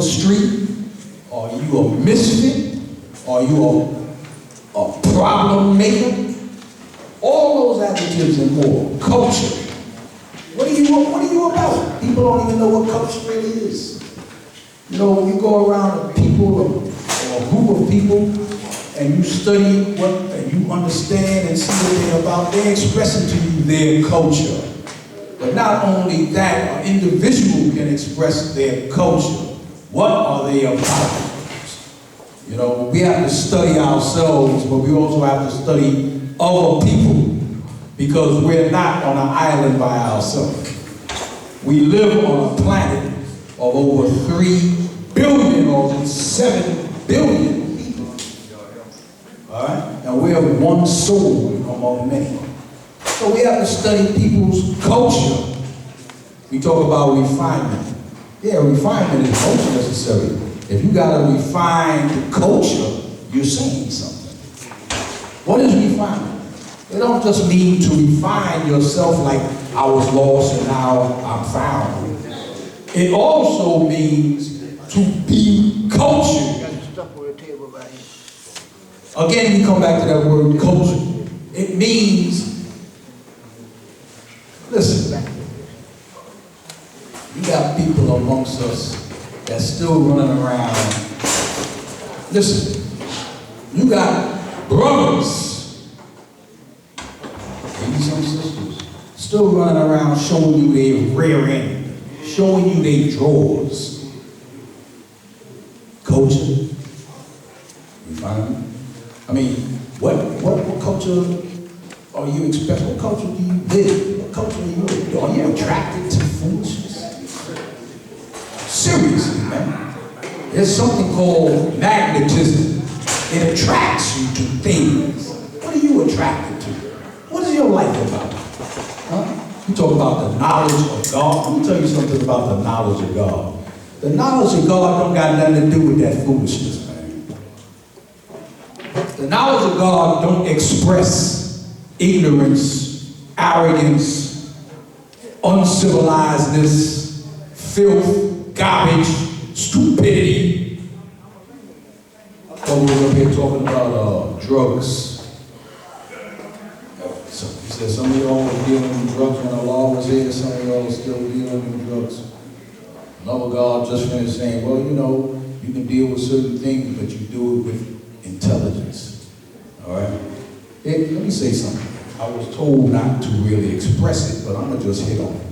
the street? Are you a misfit? Are you a problem maker? All those adjectives and more. Culture. What are you about? People don't even know what culture really is. You know, when you go around people or a group of people and you study and you understand and see what they're about, they're expressing to you their culture. But not only that, an individual can express their culture. What are they about? You know, we have to study ourselves, but we also have to study other people, because we're not on an island by ourselves. We live on a planet of over 3 billion or 7 billion people. All right? And we're one soul among many. So we have to study people's culture. We talk about refinement. Yeah, refinement is most necessary. If you got a refined culture, you're saying something. What is refinement? It don't just mean to refine yourself like I was lost and now I'm found. It also means to be cultured. Again, we come back to that word culture. It means, listen, you got people amongst us that's still running around. Listen, you got brothers, maybe some sisters, still running around showing you their rear end, showing you their drawers. Culture, refinement. I mean, what culture are you expressing? What culture do you live? What culture are you live? Are you attracted to foolishness? Seriously, man. There's something called magnetism. It attracts you to things. What are you attracted to? What is your life about? Huh? You talk about the knowledge of God. Let me tell you something about the knowledge of God. The knowledge of God don't got nothing to do with that foolishness, man. The knowledge of God don't express ignorance, arrogance, uncivilizedness, filth, garbage, stupidity. So we're up here talking about drugs. So he said some of y'all were dealing with drugs when the law was here, some of y'all are still dealing with drugs. Love of God just finished saying, well, you know, you can deal with certain things, but you do it with intelligence. All right? Let me say something. I was told not to really express it, but I'm going to just hit on it.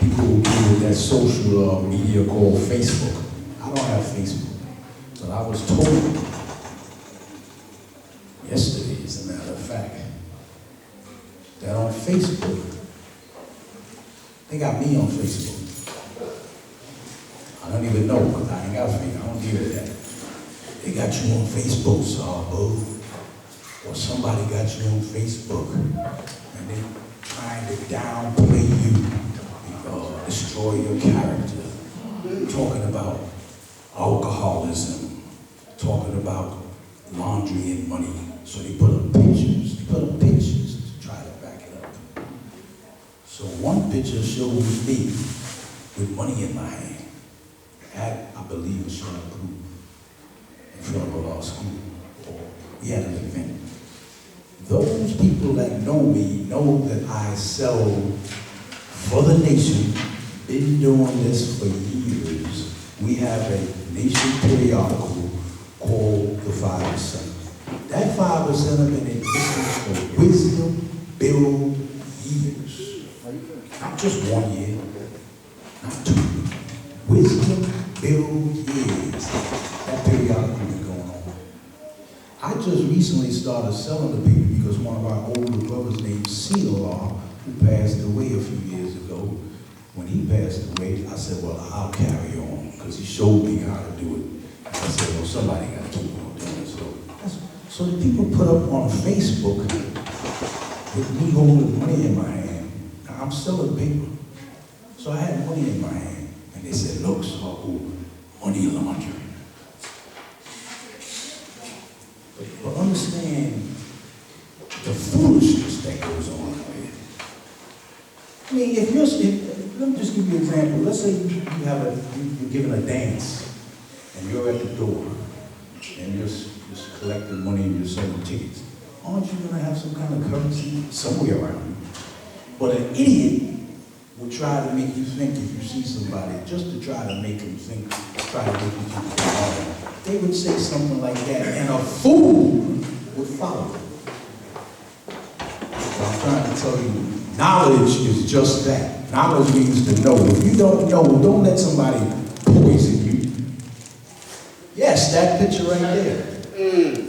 People who deal with that social media called Facebook. I don't have Facebook, but I was told yesterday, as a matter of fact, that on Facebook, they got me on Facebook. I don't even know, because I ain't got Facebook. I don't deal with that. They got you on Facebook, Sabo. Or somebody got you on Facebook, and they trying to downplay you, destroy your character. Talking about alcoholism, talking about laundry and money. So they put up pictures to try to back it up. So one picture shows me with money in my hand. That, I believe, is showing proof in front of a law school, or we had an event. Those people that know me know that I sell for the nation, been doing this for years. We have a nation periodical called the 5%. That 5% have been in existence for wisdom build years. Not just 1 year, not 2 years. Wisdom build years. That periodical been going on. I just recently started selling to people because one of our older brothers named Celar, who passed away a few years ago, when he passed away, I said, well, I'll carry on, because he showed me how to do it. I said, well, somebody got to keep on doing it. So the people put up on Facebook with me holding money in my hand. Now, I'm selling paper. So I had money in my hand. And they said, look, so money laundering. But understand the foolishness that goes on here. I mean, let me just just give you an example. Let's say you're giving a dance, and you're at the door, and you're just collecting money and you're selling tickets. Aren't you going to have some kind of currency somewhere around you? But an idiot will try to make you think if you see somebody, just to try to make them think, try to make you think they're wrong. They would say something like that, and a fool would follow. So I'm trying to tell you, knowledge is just that. Knowledge means to know. If you don't know, don't let somebody poison you. Yes, that picture right there.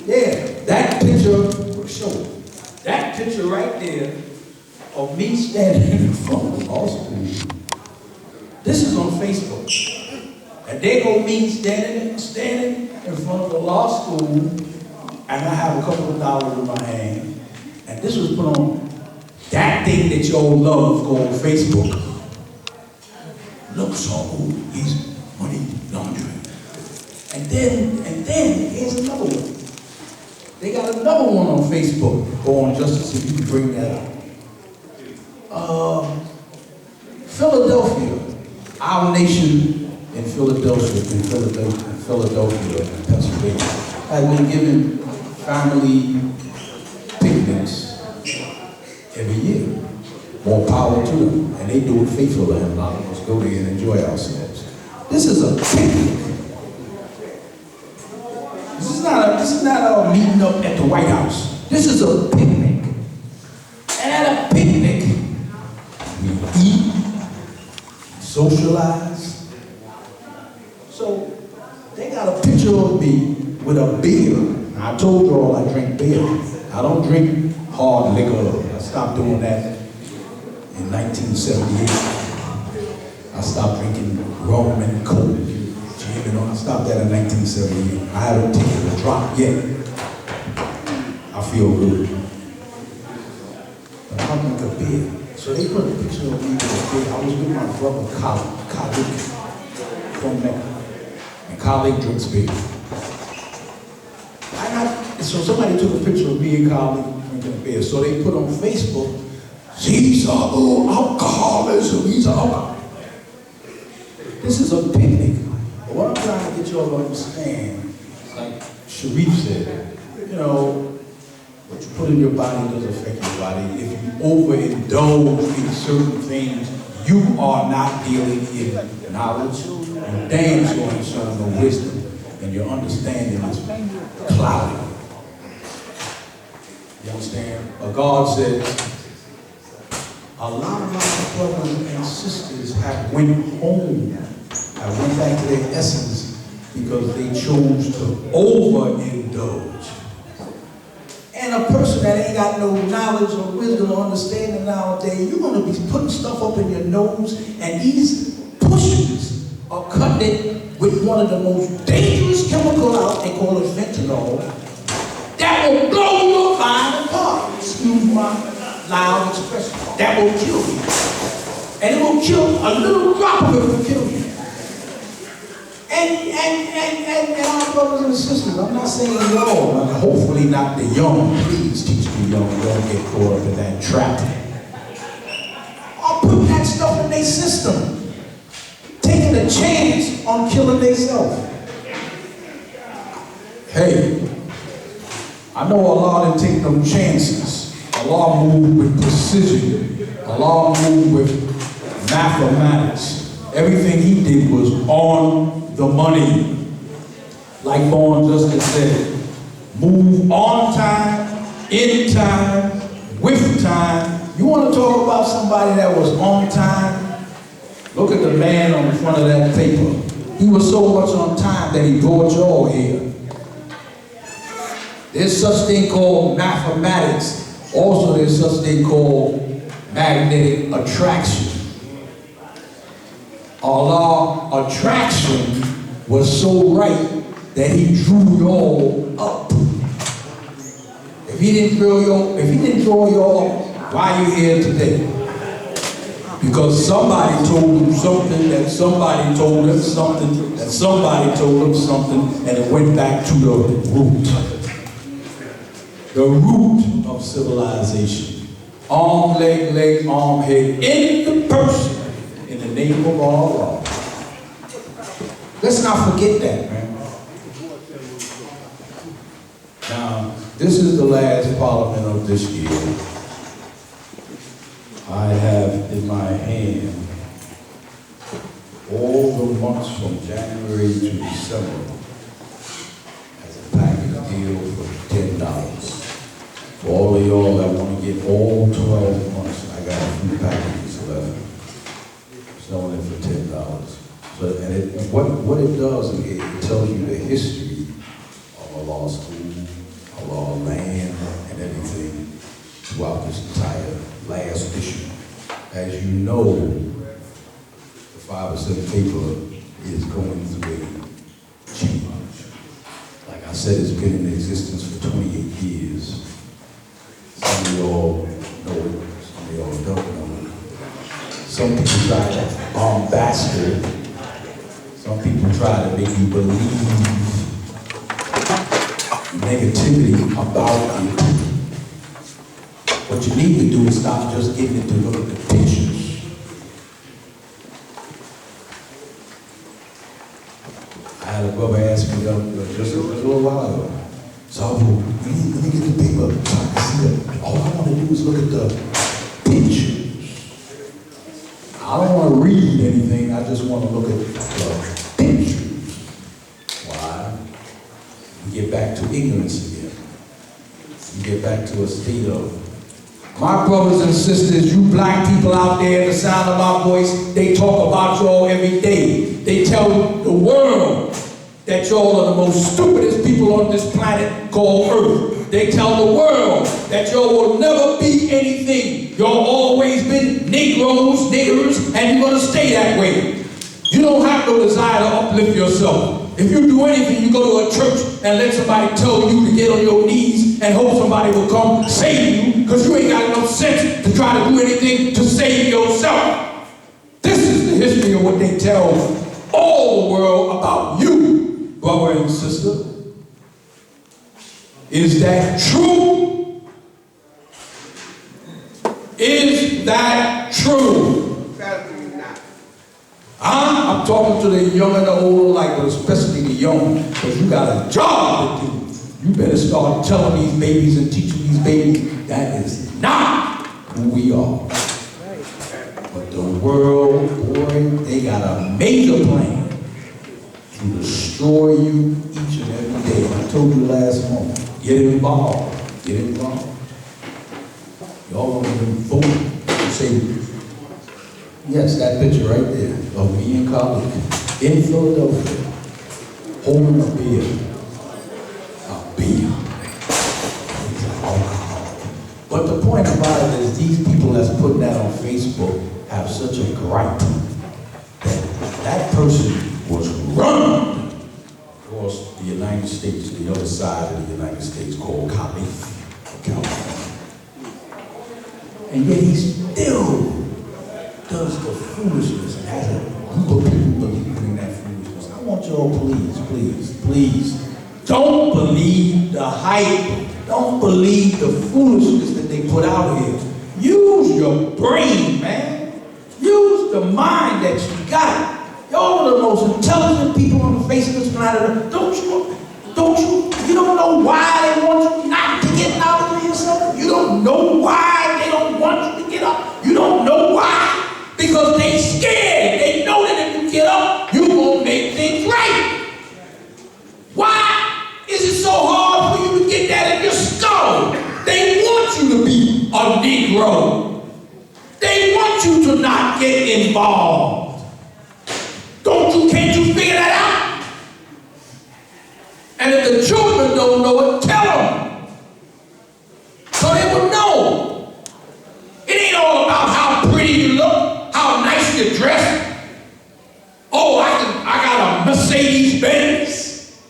Yeah, that picture will show it. That picture right there of me standing in front of law school. This is on Facebook. And there go me standing in front of the law school, and I have a couple of dollars in my hand. And this was put on that thing that y'all love called Facebook. Look, so he's money laundering. And then here's another one. They got another one on Facebook. Go on, Justice, if you can bring that up. Philadelphia, our nation in Philadelphia, Pennsylvania, has been given family picnics every year. More power to them, and they do it faithfully, and a lot of us go there and enjoy ourselves. This is a picnic. This is not a meeting up at the White House. This is a picnic. And at a picnic, we eat, socialize. So they got a picture of me with a beer. Now, I told you all I drink beer. I don't drink hard liquor. I stopped doing that in 1978. I stopped drinking rum and coke. I stopped that in 1978. I haven't taken a drop yet. I feel good. But I drink a beer. So they put a picture of me with a beer. I was with my brother, Khalid, from Mecca. And Khalid drinks beer. So somebody took a picture of me and Khalid drinking a beer. So they put on Facebook, these are alcoholism, these are alcohol. This is a picnic. But what I'm trying to get you all to understand, like Sharif said, you know, what you put in your body does affect your body. If you overindulge in certain things, you are not dealing in knowledge. You damn sure ain't showing no wisdom, and your understanding is cloudy. You understand? But God said, a lot of my brothers and sisters have went home. I went back to their essence because they chose to overindulge. And a person that ain't got no knowledge or wisdom or understanding nowadays, you're going to be putting stuff up in your nose, and these pushers are cutting it with one of the most dangerous chemicals out. They call it fentanyl. That will blow your mind apart. Excuse my loud expression. That will kill you. And it will kill, a little drop of it will kill you. And our brothers and sisters, I'm not saying y'all, hopefully not the young, please teach the young, don't get caught up in that trap. Or put that stuff in their system, taking a chance on killing themselves. Hey, I know Allah didn't take them chances. Allah moved with precision. Allah moved with mathematics. Everything he did was on the money. Like Born Justice said, move on time, in time, with time. You want to talk about somebody that was on time? Look at the man on the front of that paper. He was so much on time that he brought y'all here. There's such thing called mathematics. Also, there's such thing called magnetic attraction. Allah attraction was so right that he drew y'all up. If he didn't draw y'all up, why are you here today? Because somebody told him something, that somebody told him something, that somebody told him something, and it went back to the root. The root of civilization. Arm, leg, arm, head, in the person, in the the name of Allah. Let's not forget that, man. Now, this is the last Parliament of this year. I have in my hand all the months from January to December as a package deal for $10. For all of y'all that want to get all 12 months, I got a few packages left. Selling it for $10. So, and what it does is it tells you the history of a law school, a law land, and everything throughout this entire last issue. As you know, the 5% paper is going through a change. Like I said, it's been in existence for 28 years. Some of y'all know it, some of y'all don't know it. Some people try to bombast it. Some people try to make you believe negativity about you. What you need to do is stop just getting it to look at the pictures. I had a brother ask me just a little while ago. So let me get the paper so I can see it. All I want to do is look at the pictures. I don't want to read anything, I just want to look at the pictures. Why? We get back to ignorance again. We get back to a state of, my brothers and sisters, you black people out there, the sound of my voice, they talk about y'all every day. They tell the world that y'all are the most stupidest people on this planet called Earth. They tell the world that y'all will never be anything. Y'all always been Negroes, niggers, and you're gonna stay that way. You don't have no desire to uplift yourself. If you do anything, you go to a church and let somebody tell you to get on your knees and hope somebody will come save you, because you ain't got enough sense to try to do anything to save yourself. This is the history of what they tell all the world about you, brother and sister. Is that true? Is that true? I'm talking to the young and the old alike, but especially the young, because you got a job to do. You better start telling these babies and teaching these babies that is not who we are. But the world, boy, they got a major plan to destroy you each and every day. I told you last month. Get involved. Get involved. Y'all don't even vote. Say, yes, that picture right there of me and colleague in Philadelphia holding a beer. A beer. It's alcohol. But the point about it is these people that's putting that on Facebook have such a gripe that that person was run across the United States, the other side of the United States, called California. And yet he still does the foolishness and has a group of people believing in that foolishness. I want y'all, please, don't believe the hype. Don't believe the foolishness that they put out here. Use your brain, man. Use the mind that you got. Y'all are the most intelligent people on the face of this planet. You don't know why they want you not to get out of yourself? You don't know why they don't want you to get up? You don't know why? Because they scared. They know that if you get up, you're going to make things right. Why is it so hard for you to get that in your skull? They want you to be a Negro. They want you to not get involved. Can't you figure that out? And if the children don't know it, tell them. So they will know. It ain't all about how pretty you look, how nice you dress. Oh, I got a Mercedes Benz,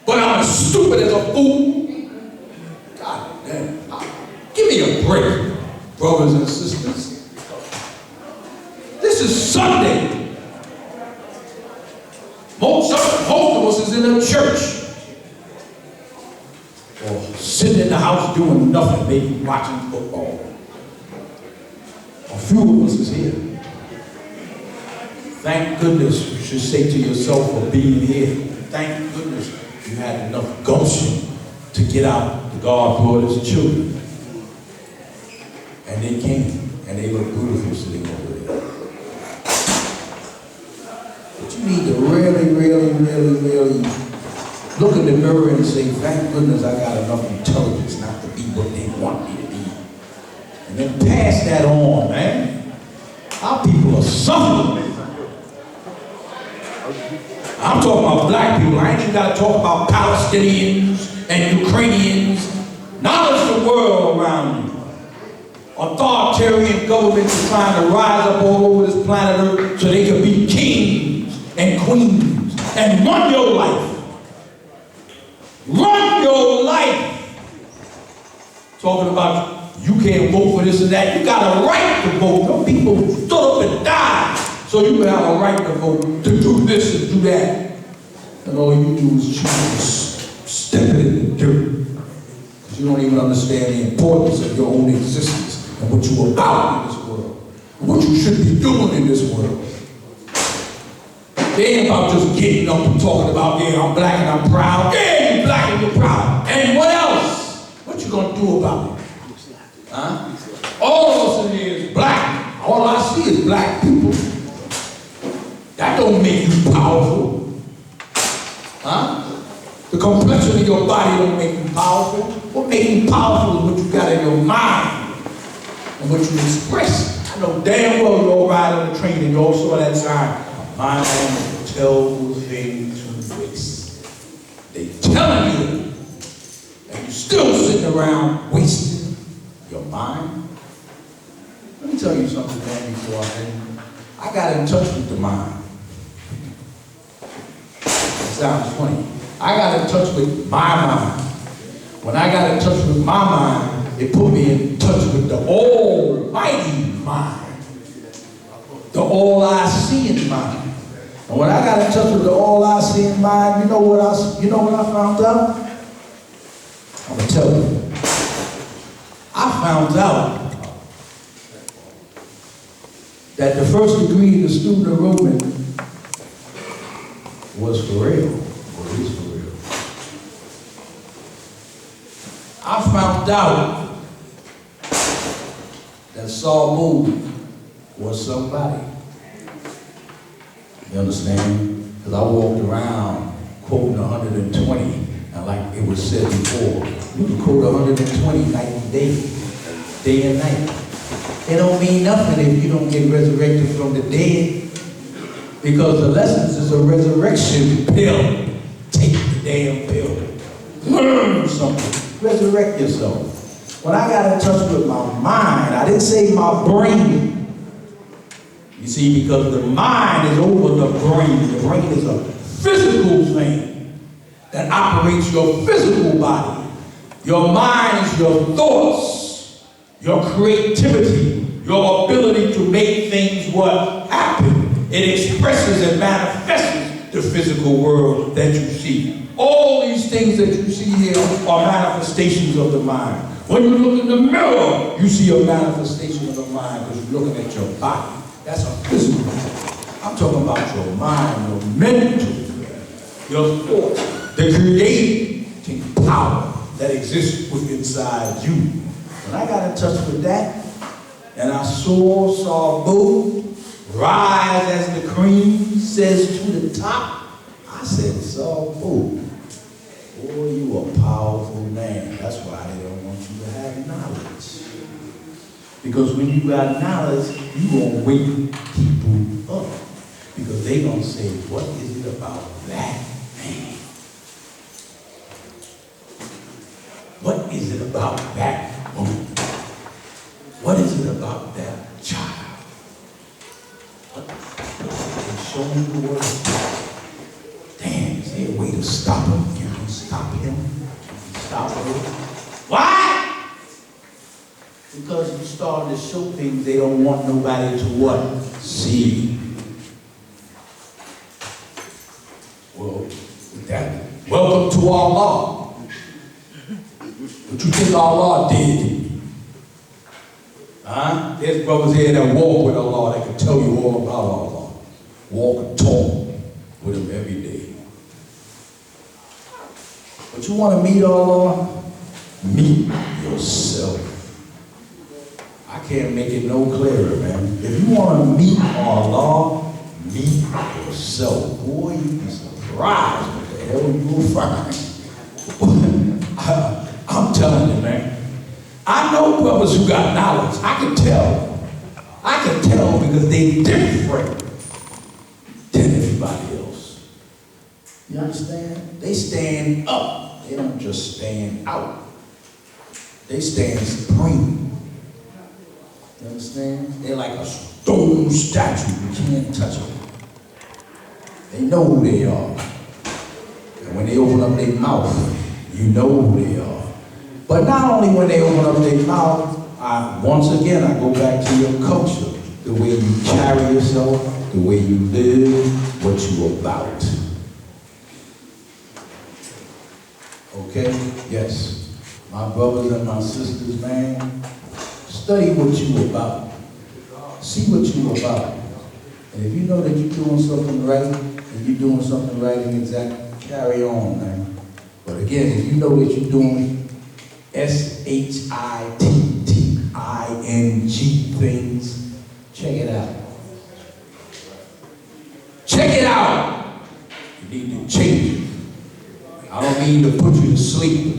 but I'm as stupid as a fool. God damn. Give me a break, brothers and sisters. This is Sunday. Most of us is in a church or sitting in the house doing nothing, maybe watching football. A few of us is here. Thank goodness, you should say to yourself, for being here. Thank goodness you had enough gumption to get out to God brought his children. And they came, and they look beautiful sitting over there. But you need to really look in the mirror and say, thank goodness I got enough intelligence not to be what they want me to be. And then pass that on, man. Our people are suffering. I'm talking about black people. I ain't even got to talk about Palestinians and Ukrainians. Knowledge the world around you. Authoritarian governments are trying to rise up all over this planet Earth so they can be kings and queens and run your life. Run your life. Talking about you can't vote for this and that. You got a right to vote. Some people stood up and died so you can have a right to vote, to do this and do that. And all you do is choose to step it in the dirt. Because you don't even understand the importance of your own existence and what you're about in this world. And what you should be doing in this world. It ain't about just getting up and talking about, yeah, I'm black and I'm proud. Yeah, you're black and you're proud. And what else? What you gonna do about it? Huh? All of us in here is black. All I see is black people. That don't make you powerful. Huh? The complexion of your body don't make you powerful. What makes you powerful is what you got in your mind and what you express. I know damn well you all ride on the train and you all saw that sign. My mind will tell things to waste. They telling you, and you still sitting around wasting your mind. Let me tell you something, man, before I end. I got in touch with the mind. It sounds funny. I got in touch with my mind. When I got in touch with my mind, it put me in touch with the almighty mind. The all-I-seeing mind. And when I got in touch with the all-I-seeing mind, you know what I found out? I'm gonna tell you. I found out that the first degree the student enrollment was for real, or is for real. I found out that Saul Moody was somebody. You understand? Because I walked around quoting 120, and like it was said before, you can quote 120 night and day and night. It don't mean nothing if you don't get resurrected from the dead. Because the lessons is a resurrection pill. Take the damn pill. Learn something. Resurrect yourself. When I got in touch with my mind, I didn't say my brain. You see, because the mind is over the brain. The brain is a physical thing that operates your physical body. Your mind is your thoughts, your creativity, your ability to make things what happen. It expresses and manifests the physical world that you see. All these things that you see here are manifestations of the mind. When you look in the mirror, you see a manifestation of the mind because you're looking at your body. That's a physical. I'm talking about your mind, your mental, your thoughts, the creating power that exists within inside you. When I got in touch with that, and I saw Boo rise as the cream says to the top, I said, Saul Boo, boy, you a powerful man. That's why they don't want you to have knowledge. Because when you got knowledge, you gonna wake people up. Because they gonna say, what is it about that man? What is it about that woman? What is it about that child? What? Show me the word. Damn, is there a way to stop him? Can we stop him? Can we stop her? Why? Because you started to show things they don't want nobody to what? See. Well, with that, welcome to Allah. What you think Allah did? Huh? There's brothers here that walk with Allah that can tell you all about Allah. walk and talk with him every day. But you want to meet Allah? Meet yourself. I can't make it no clearer, man. If you want to meet Allah, meet yourself. Boy, you'd be surprised what the hell you will find. I'm telling you, man. I know brothers who got knowledge. I can tell. I can tell because they different than everybody else. You understand? They stand up. They don't just stand out. They stand supreme. You understand? They're like a stone statue. You can't touch them. They know who they are. And when they open up their mouth, you know who they are. But not only when they open up their mouth, once again, I go back to your culture. The way you carry yourself, the way you live, what you about. Okay? Yes. My brothers and my sisters, man, study what you about. See what you about. And if you know that you're doing something right, and you're doing something right and exact, carry on, man. But again, if you know that you're doing SHITTING things, check it out. Check it out. You need to change it. I don't mean to put you to sleep.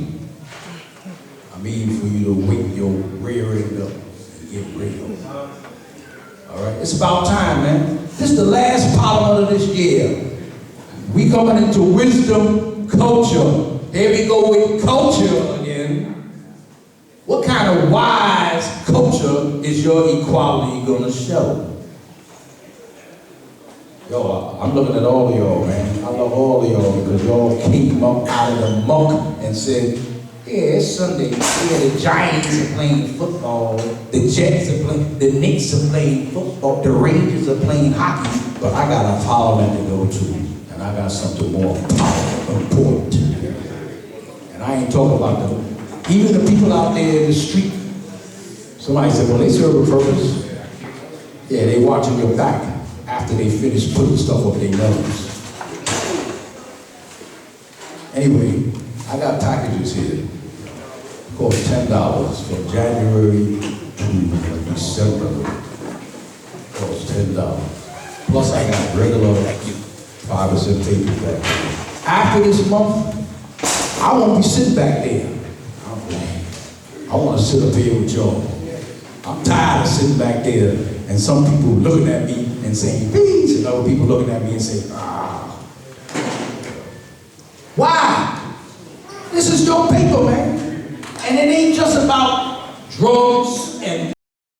I mean for you to wake your rear end up and get real. All right, it's about time, man. This is the last parliament of this year. We coming into wisdom culture. Here we go with culture again. What kind of wise culture is your equality gonna show? Yo, I'm looking at all of y'all, man. I love all of y'all because y'all came up out of the muck and said, yeah, it's Sunday. Yeah, the Giants are playing football. The Jets are playing, the Knicks are playing football. The Rangers are playing hockey. But I got a parliament to go to. And I got something more powerful, important. And I ain't talking about them. Even the people out there in the street. Somebody said, well, they serve a purpose. Yeah, they watching your back after they finish putting stuff up their nose. Anyway, I got packages here. It cost $10 from January to December. It cost $10. Plus I got regular 5% paper back. After this month, I won't be sitting back there. I want to sit up here with y'all. I'm tired of sitting back there and some people looking at me and saying, peace, and other people looking at me and saying, ah. Why? This is your paper, man. And it ain't just about drugs,